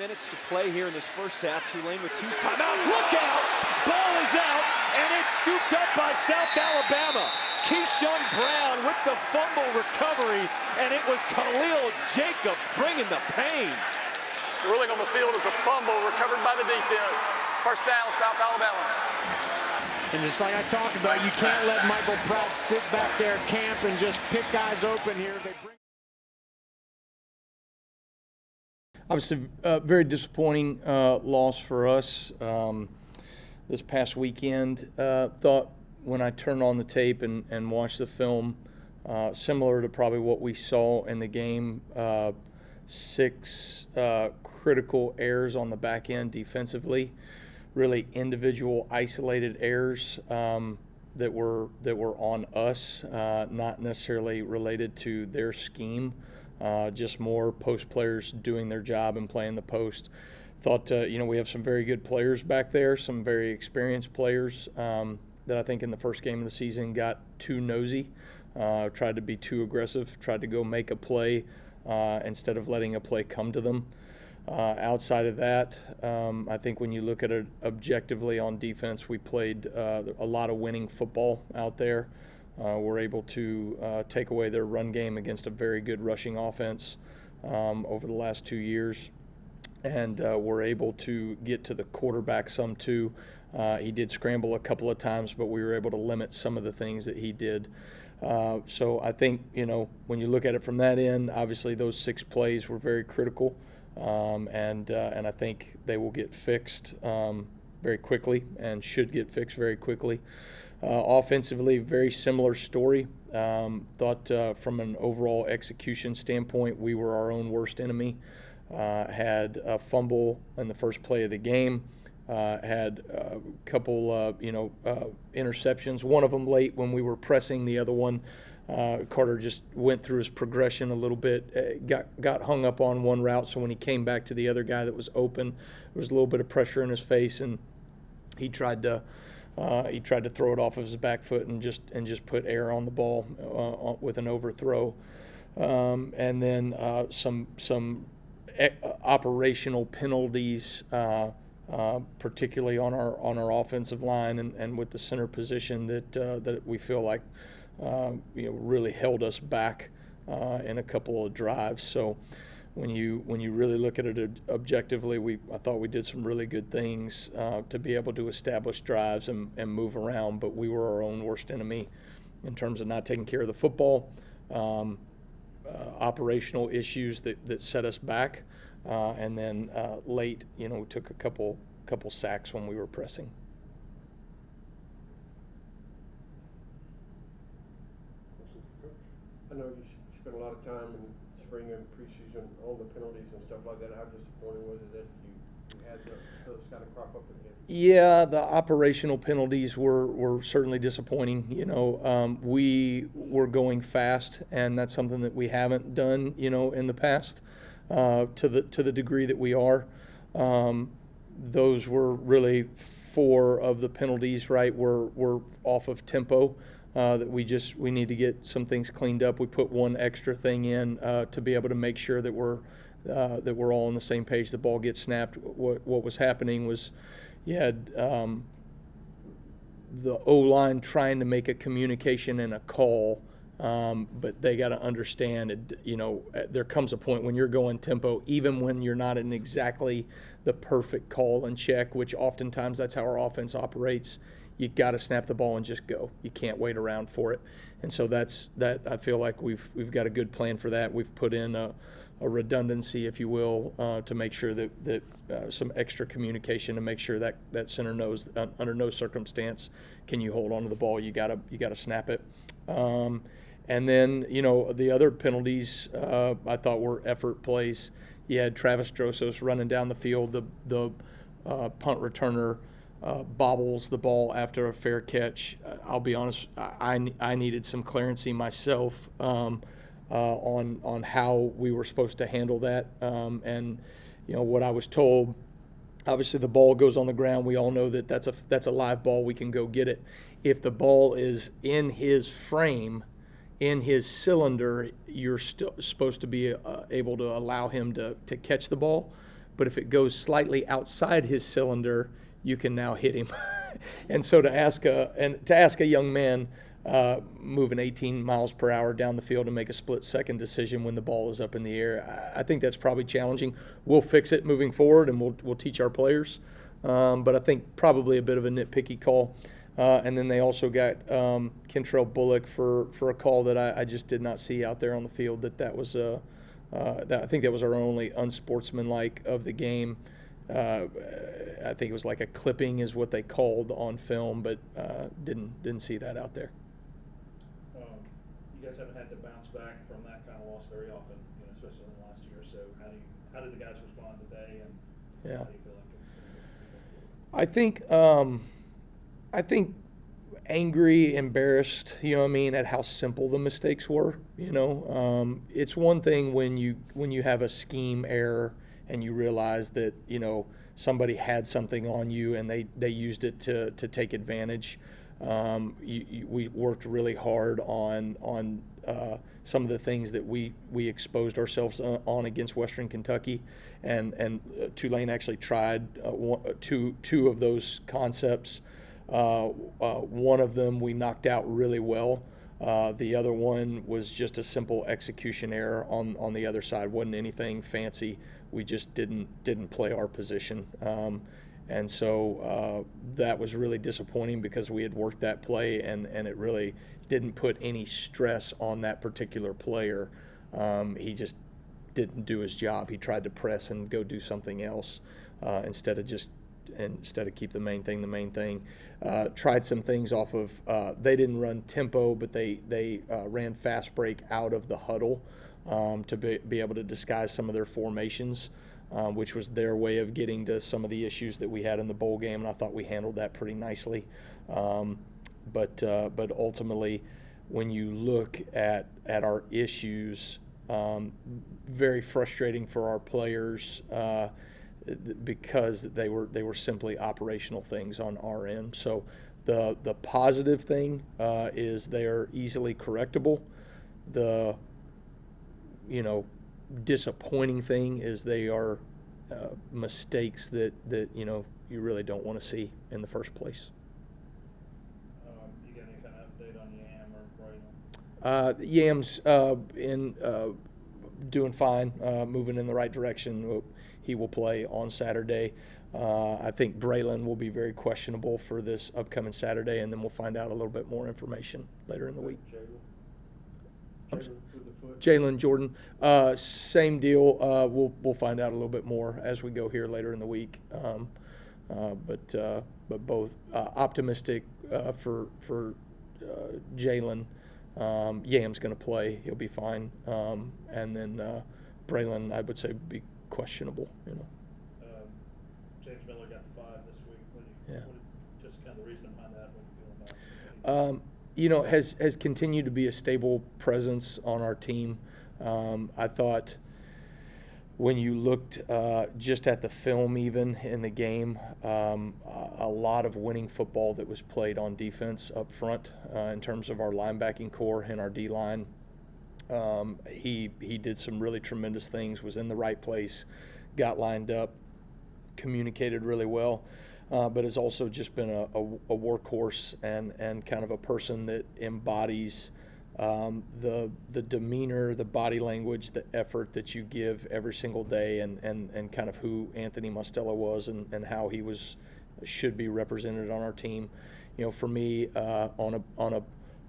minutes to play here in this first half. Tulane with 2 timeouts. Look out! Ball is out, and it's scooped up by South Alabama. Keyshawn Brown with the fumble recovery, and it was Khalil Jacobs bringing the pain. The ruling on the field is a fumble recovered by the defense. First down, South Alabama. And just like I talked about, you can't let Michael Pratt sit back there, camp, and just pick guys open here. Obviously, very disappointing loss for us this past weekend. Thought when I turned on the tape and watched the film, similar to probably what we saw in the game, 6 critical errors on the back end defensively, really individual isolated errors that were on us, not necessarily related to their scheme. Just more post players doing their job and playing the post. Thought, we have some very good players back there, some very experienced players that I think in the first game of the season got too nosy, tried to be too aggressive, tried to go make a play instead of letting a play come to them. Outside of that, I think when you look at it objectively on defense, we played a lot of winning football out there. We're able to take away their run game against a very good rushing offense over the last 2 years. And we're able to get to the quarterback some too. He did scramble a couple of times, but we were able to limit some of the things that he did. So I think, when you look at it from that end, obviously those 6 plays were very critical. And I think they will get fixed very quickly and should get fixed very quickly. Offensively, very similar story. Thought from an overall execution standpoint, we were our own worst enemy. Had a fumble in the first play of the game. Had a couple, interceptions. One of them late when we were pressing. The other one, Carter just went through his progression a little bit. Got hung up on one route. So when he came back to the other guy that was open, there was a little bit of pressure in his face, and he tried to throw it off of his back foot and just put air on the ball with an overthrow, and then some operational penalties, particularly on our offensive line and with the center position that we feel like really held us back in a couple of drives. So when you really look at it objectively, I thought we did some really good things to be able to establish drives and move around, but we were our own worst enemy in terms of not taking care of the football, operational issues that set us back, and then late, we took a couple sacks when we were pressing. I know you spent a lot of time in spring and preseason on the penalties and stuff like that. How disappointing was it that you had those kind of crop up again? Yeah, the operational penalties were certainly disappointing. We were going fast, and that's something that we haven't done, in the past to the degree that we are. Those were really 4 of the penalties, right? Were off of tempo. That we need to get some things cleaned up. We put one extra thing in to be able to make sure that we're all on the same page. The ball gets snapped. What was happening was you had the O-line trying to make a communication and a call, but they got to understand there comes a point when you're going tempo, even when you're not in exactly the perfect call and check, which oftentimes that's how our offense operates. You got to snap the ball and just go. You can't wait around for it. And so that I feel like we've got a good plan for that. We've put in a redundancy, if you will, to make sure that some extra communication to make sure that center knows under no circumstance can you hold on to the ball. You gotta snap it. And then the other penalties I thought were effort plays. You had Travis Drosos running down the field. The punt returner bobbles the ball after a fair catch. I'll be honest, I needed some clarity myself on how we were supposed to handle that. And what I was told, obviously the ball goes on the ground. We all know that that's a live ball. We can go get it. If the ball is in his frame, in his cylinder, you're still supposed to be able to allow him to catch the ball. but if it goes slightly outside his cylinder, you can now hit him. And so to ask a young man moving 18 miles per hour down the field to make a split-second decision when the ball is up in the air, I think that's probably challenging. We'll fix it moving forward, and we'll teach our players. But I think probably a bit of a nitpicky call. And then they also got Kentrell Bullock for a call that I just did not see out there on the field. That was I think that was our only unsportsmanlike of the game. I think it was like a clipping is what they called on film, but didn't see that out there. You guys haven't had to bounce back from that kind of loss very often, especially in the last year or so. How did the guys respond today, and how do you feel like it's going to go? I think angry, embarrassed, at how simple the mistakes were. It's one thing when you have a scheme error and you realize that somebody had something on you and they used it to take advantage. We worked really hard on some of the things that we exposed ourselves on against Western Kentucky, and Tulane actually tried two of those concepts. One of them we knocked out really well. The other one was just a simple execution error on the other side. Wasn't anything fancy. We just didn't play our position. And so that was really disappointing because we had worked that play, and it really didn't put any stress on that particular player. He just didn't do his job. He tried to press and go do something else instead of keep the main thing. Tried some things off of, they didn't run tempo, but they ran fast break out of the huddle to be able to disguise some of their formations, which was their way of getting to some of the issues that we had in the bowl game, and I thought we handled that pretty nicely. But ultimately, when you look at our issues, very frustrating for our players, because they were simply operational things on our end. So the positive thing is they are easily correctable. The disappointing thing is they are mistakes that you really don't want to see in the first place. You got any kind of update on Yam or Braylon? Yam's doing fine, moving in the right direction. He will play on Saturday. I think Braylon will be very questionable for this upcoming Saturday, and then we'll find out a little bit more information later in the week. Jalen Jordan, same deal. We'll find out a little bit more as we go here later in the week. But both optimistic for Jalen. Yam's going to play; he'll be fine. And then Braylon, I would say, be questionable. James Miller got the 5 this week. Just kind of the reason behind that. What do you feel about it? Has continued to be a stable presence on our team. I thought when you looked just at the film even in the game, a lot of winning football that was played on defense up front in terms of our linebacking core and our D-line. He did some really tremendous things, was in the right place, got lined up, communicated really well. But has also just been a workhorse and kind of a person that embodies the demeanor, the body language, the effort that you give every single day, and kind of who Anthony Mostella was and how he should be represented on our team. For me, on a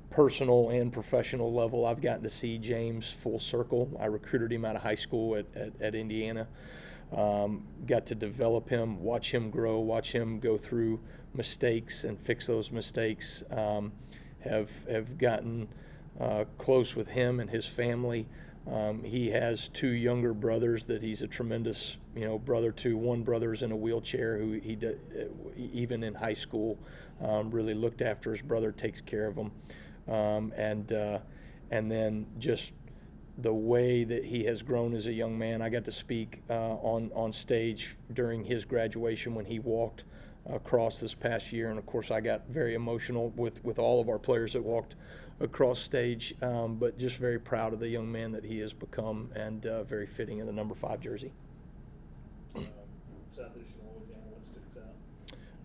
personal and professional level, I've gotten to see James full circle. I recruited him out of high school at Indiana. Got to develop him, watch him grow, watch him go through mistakes and fix those mistakes. Have gotten close with him and his family. He has 2 younger brothers that he's a tremendous brother to. One brother's in a wheelchair who he did, even in high school, really looked after his brother, takes care of him. And then just the way that he has grown as a young man. I got to speak on stage during his graduation when he walked across this past year, and of course I got very emotional with all of our players that walked across stage, but just very proud of the young man that he has become, and very fitting in the number 5 jersey. Southeastern Louisiana? What sticks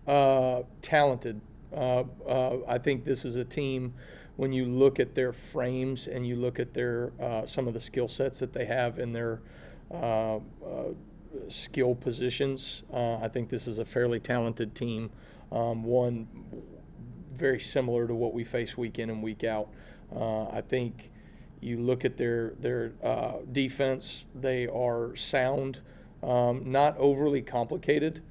out? Talented. I think this is a team, when you look at their frames and you look at their some of the skill sets that they have in their skill positions, I think this is a fairly talented team. One very similar to what we face week in and week out. I think you look at their defense; they are sound, not overly complicated.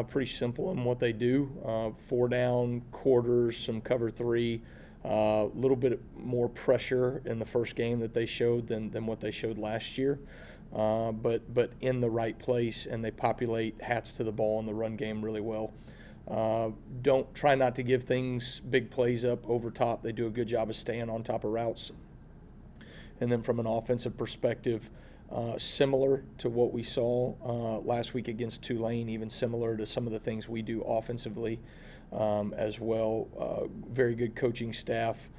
Pretty simple in what they do. 4 down, quarters, some cover 3, a little bit more pressure in the first game that they showed than what they showed last year. But in the right place, and they populate hats to the ball in the run game really well. Don't try not to give things big plays up over top. They do a good job of staying on top of routes. And then from an offensive perspective, similar to what we saw last week against Tulane, even similar to some of the things we do offensively as well. Very good coaching staff.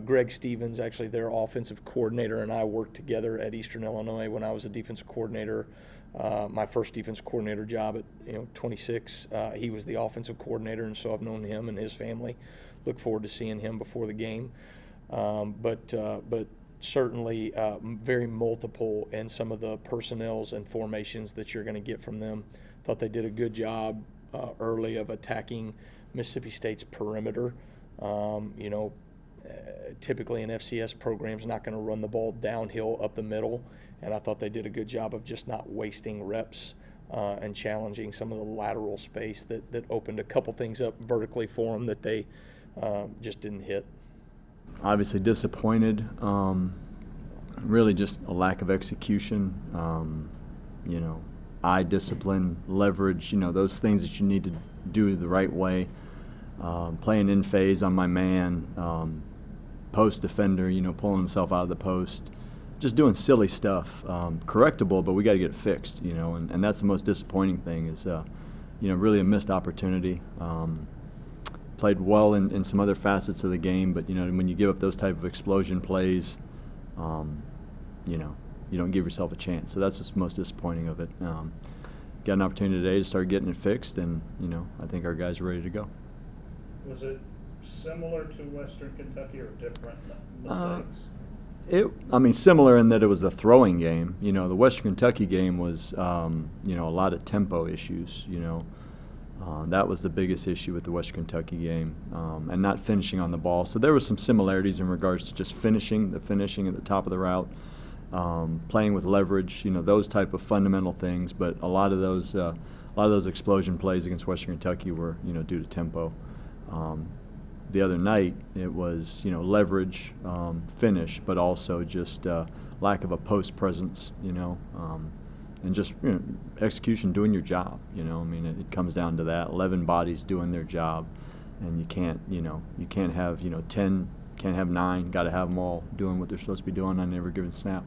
Greg Stevens, actually their offensive coordinator, and I worked together at Eastern Illinois when I was a defensive coordinator. My first defensive coordinator job at 26. He was the offensive coordinator, and so I've known him and his family. Look forward to seeing him before the game. But certainly very multiple in some of the personnels and formations that you're going to get from them. Thought they did a good job early of attacking Mississippi State's perimeter. Typically an FCS program's not going to run the ball downhill up the middle, and I thought they did a good job of just not wasting reps and challenging some of the lateral space that opened a couple things up vertically for them that they just didn't hit. Obviously disappointed, really just a lack of execution, eye discipline, leverage, those things that you need to do the right way. Playing in phase on my man, post defender, pulling himself out of the post, just doing silly stuff, correctable, but we got to get it fixed, and that's the most disappointing thing is, really a missed opportunity. Played well in some other facets of the game, but when you give up those type of explosion plays, you don't give yourself a chance. So that's what's most disappointing of it. Got an opportunity today to start getting it fixed, and I think our guys are ready to go. Was it similar to Western Kentucky or different mistakes? Similar in that it was the throwing game. The Western Kentucky game was, a lot of tempo issues. That was the biggest issue with the Western Kentucky game, and not finishing on the ball. So there were some similarities in regards to just finishing at the top of the route, playing with leverage, those type of fundamental things. But a lot of those explosion plays against Western Kentucky were, due to tempo. The other night it was, leverage, finish, but also just lack of a post presence, and just execution, doing your job. It comes down to that. 11 bodies doing their job, and you can't have 10, can't have 9. Got to have them all doing what they're supposed to be doing on every given snap.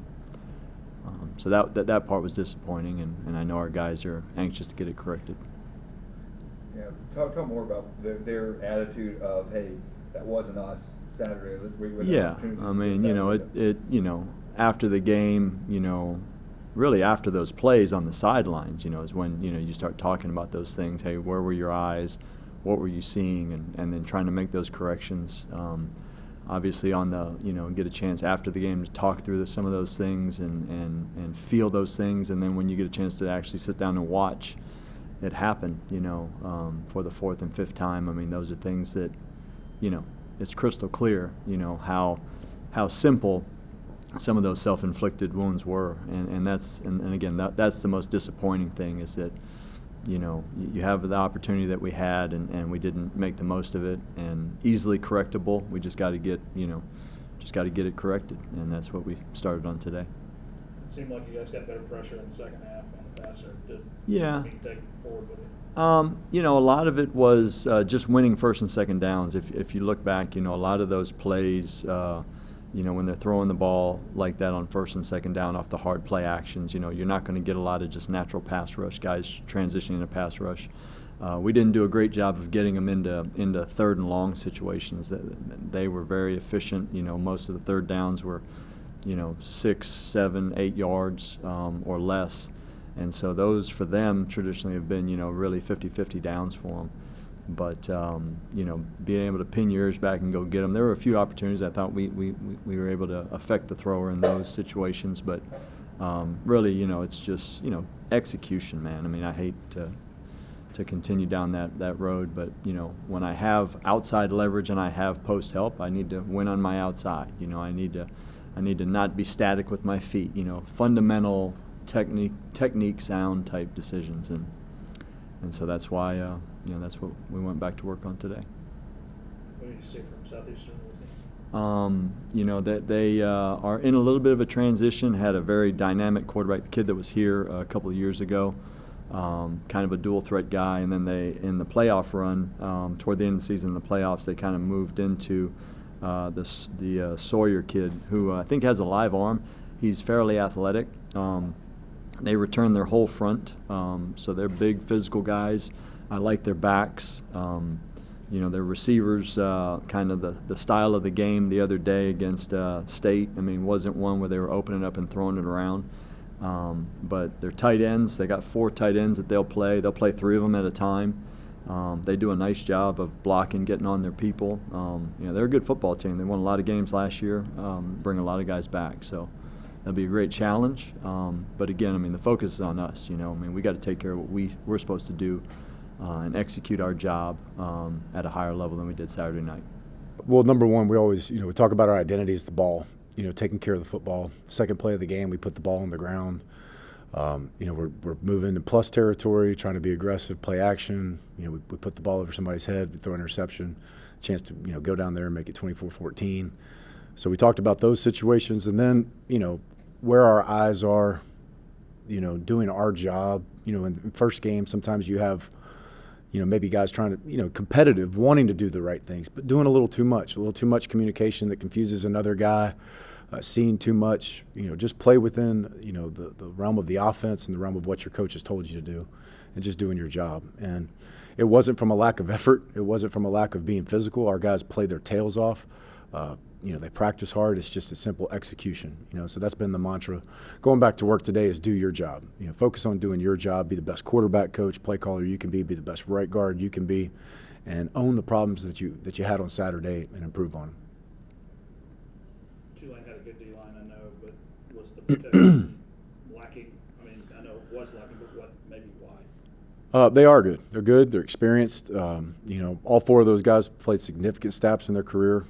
So that part was disappointing, and I know our guys are anxious to get it corrected. Yeah, talk more about their attitude of, hey, that wasn't us Saturday. After the game, really after those plays on the sidelines, is when, you start talking about those things. Hey, where were your eyes? What were you seeing? And then trying to make those corrections. Obviously on the, get a chance after the game to talk through some of those things and feel those things. And then when you get a chance to actually sit down and watch it happen, for the 4th and 5th time, those are things that, it's crystal clear, how simple some of those self-inflicted wounds were, and again that's the most disappointing thing is that you have the opportunity that we had and we didn't make the most of it, and easily correctable. We just got to get it corrected, and that's what we started on today. It seemed like you guys got better pressure in the second half on the passer. Did take forward with it? A lot of it was just winning first and second downs. If you look back, a lot of those plays. When they're throwing the ball like that on first and second down off the hard play actions, you're not going to get a lot of just natural pass rush, guys transitioning to pass rush. We didn't do a great job of getting them into 3rd and long situations. They were very efficient. Most of the third downs were, 6, 7, 8 yards or less. And so those for them traditionally have been, really 50-50 downs for them. But, being able to pin your ears back and go get them. There were a few opportunities I thought we were able to affect the thrower in those situations. But really, it's just, execution, man. I mean, I hate to continue down that road. But, when I have outside leverage and I have post help, I need to win on my outside. I need to not be static with my feet. Fundamental technique sound type decisions. And so that's why, that's what we went back to work on today. What did you see from Southeastern? That they are in a little bit of a transition, had a very dynamic quarterback, the kid that was here a couple of years ago, kind of a dual threat guy. And then they, in the playoff run, toward the end of the season in the playoffs, they kind of moved into the Sawyer kid, who I think has a live arm. He's fairly athletic. They return their whole front, so they're big physical guys. I like their backs. Their receivers, kind of the style of the game the other day against State. I mean, wasn't one where they were opening up and throwing it around. But their tight ends, they got 4 tight ends that they'll play. They'll play 3 of them at a time. They do a nice job of blocking, getting on their people. They're a good football team. They won a lot of games last year, bring a lot of guys back. So that'll be a great challenge. But again, the focus is on us. We got to take care of what we're supposed to do and execute our job at a higher level than we did Saturday night. Well, number one, we always, we talk about our identity is the ball, taking care of the football. Second play of the game, we put the ball on the ground. We're moving to plus territory, trying to be aggressive, play action. We put the ball over somebody's head, we throw an interception, chance to, go down there and make it 24-14. So we talked about those situations. And then, where our eyes are, doing our job. In the first game, sometimes you have, maybe guys trying to, competitive, wanting to do the right things, but doing a little too much communication that confuses another guy, seeing too much, just play within, the realm of the offense and the realm of what your coach has told you to do and just doing your job. And it wasn't from a lack of effort. It wasn't from a lack of being physical. Our guys played their tails off. They practice hard. It's just a simple execution, so that's been the mantra. Going back to work today is do your job. Focus on doing your job, be the best quarterback coach, play caller you can be the best right guard you can be, and own the problems that you had on Saturday and improve on them. Tulane had a good D-line, I know, but was the protection lacking? I know it was lacking, but maybe why? They are good. They're good. They're experienced. All 4 of those guys played significant snaps in their career.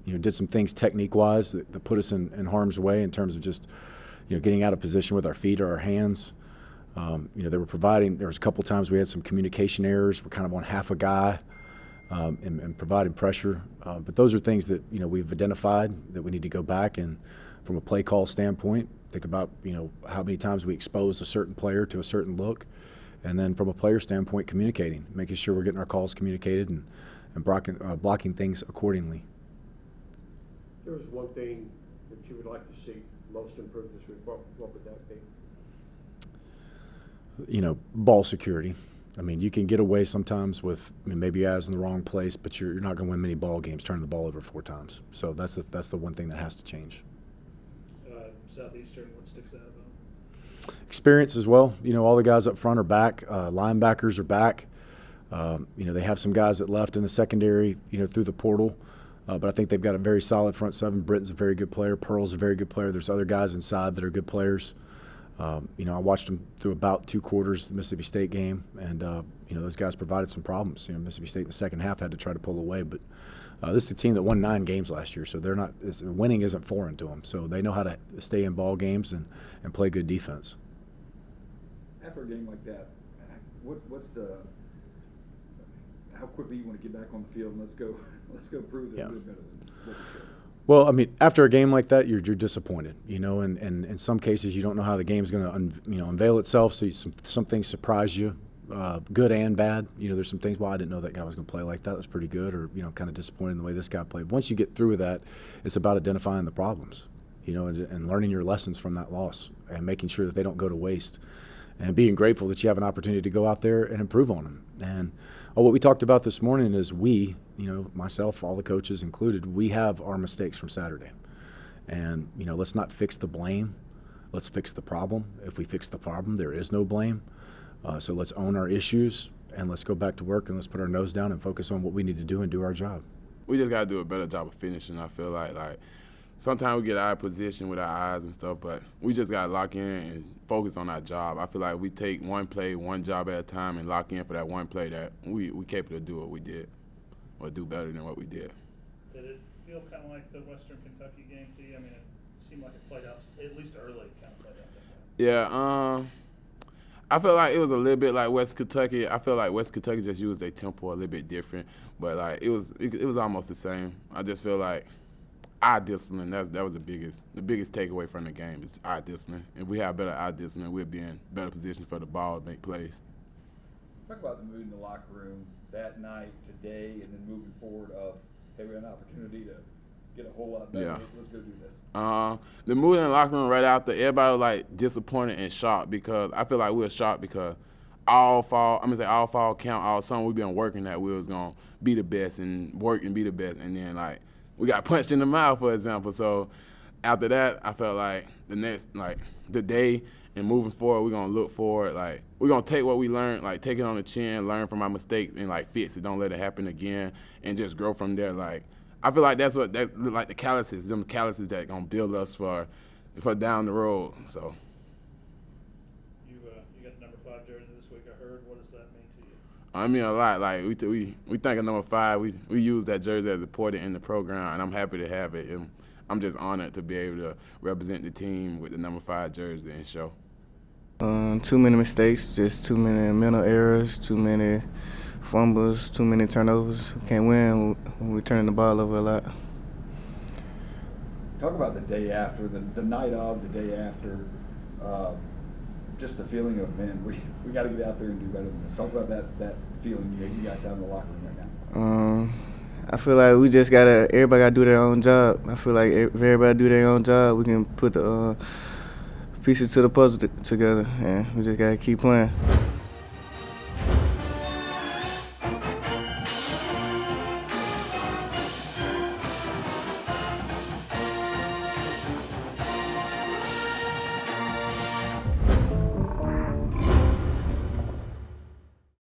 Did some things technique-wise that put us in harm's way in terms of just, getting out of position with our feet or our hands. They were providing. There was a couple times we had some communication errors. We're kind of on half a guy and providing pressure. But those are things that we've identified that we need to go back and, from a play call standpoint, think about how many times we expose a certain player to a certain look. And then from a player standpoint, communicating, making sure we're getting our calls communicated and blocking things accordingly. If there was one thing that you would like to see most improved this week, what would that be? Ball security. You can get away sometimes with maybe eyes in the wrong place, but you're not going to win many ball games turning the ball over 4 times. So that's the one thing that has to change. Southeastern, what sticks out about them? Experience as well. All the guys up front are back. Linebackers are back. They have some guys that left in the secondary, through the portal. But I think they've got a very solid front 7. Britton's a very good player. Pearl's a very good player. There's other guys inside that are good players. I watched them through about 2 quarters of the Mississippi State game, and those guys provided some problems. Mississippi State in the second half had to try to pull away, but this is a team that won 9 games last year, so they're not winning isn't foreign to them. So they know how to stay in ball games and play good defense. After a game like that, what's the how quickly you want to get back on the field and let's go prove that we're better than what we should? Well, after a game like that, you're disappointed, and in some cases you don't know how the game's going to unveil itself. So some things surprise you, good and bad. There's some things. Well, I didn't know that guy was going to play like that. That was pretty good, or kind of disappointed in the way this guy played. Once you get through with that, it's about identifying the problems, and learning your lessons from that loss and making sure that they don't go to waste, and being grateful that you have an opportunity to go out there and improve on them. And what we talked about this morning is myself, all the coaches included, we have our mistakes from Saturday. And, let's not fix the blame. Let's fix the problem. If we fix the problem, there is no blame. So let's own our issues, and let's go back to work, and let's put our nose down and focus on what we need to do and do our job. We just got to do a better job of finishing. I feel like sometimes we get out of position with our eyes and stuff, but we just got to lock in and focus on our job. I feel like we take one play, one job at a time, and lock in for that one play that we capable to do what we did or do better than what we did. Did it feel kind of like the Western Kentucky game to you? I mean, it seemed like it played out, at least early, kind of played out that way. Yeah, I feel like it was a little bit like West Kentucky. I feel like West Kentucky just used their tempo a little bit different, but like it was almost the same. I just feel like eye discipline. That was the biggest takeaway from the game is eye discipline. If we have better eye discipline, we'll be in better position for the ball to make plays. Talk about the mood in the locker room that night, today, and then moving forward. Hey, we have an opportunity to get a whole lot better. Yeah. Let's go do this. The mood in the locker room right after, everybody was like disappointed and shocked because I feel like we were shocked because all fall camp, all summer we've been working that we was gonna be the best and work and be the best, and then like we got punched in the mouth, for example. So after that, I felt like the day and moving forward, we're gonna look forward. Like we're gonna take what we learned, like take it on the chin, learn from our mistakes, and like fix it. Don't let it happen again, and just grow from there. Like I feel like that's like the calluses, them calluses that gonna build us for down the road. So. You got the number 5 jersey this week, I heard. What does that mean to you? I mean a lot. Like we think of number 5. We use that jersey as important in the program, and I'm happy to have it. And I'm just honored to be able to represent the team with the number 5 jersey and show. Too many mistakes, just too many mental errors, too many fumbles, too many turnovers. We can't win when we're turning the ball over a lot. Talk about the day after, the night of, the day after, just the feeling of, man, we got to get out there and do better than this. Talk about that feeling you guys have in the locker room right now. I feel like we just everybody got to do their own job. I feel like if everybody do their own job, we can put the pieces to the puzzle together, and we just got to keep playing.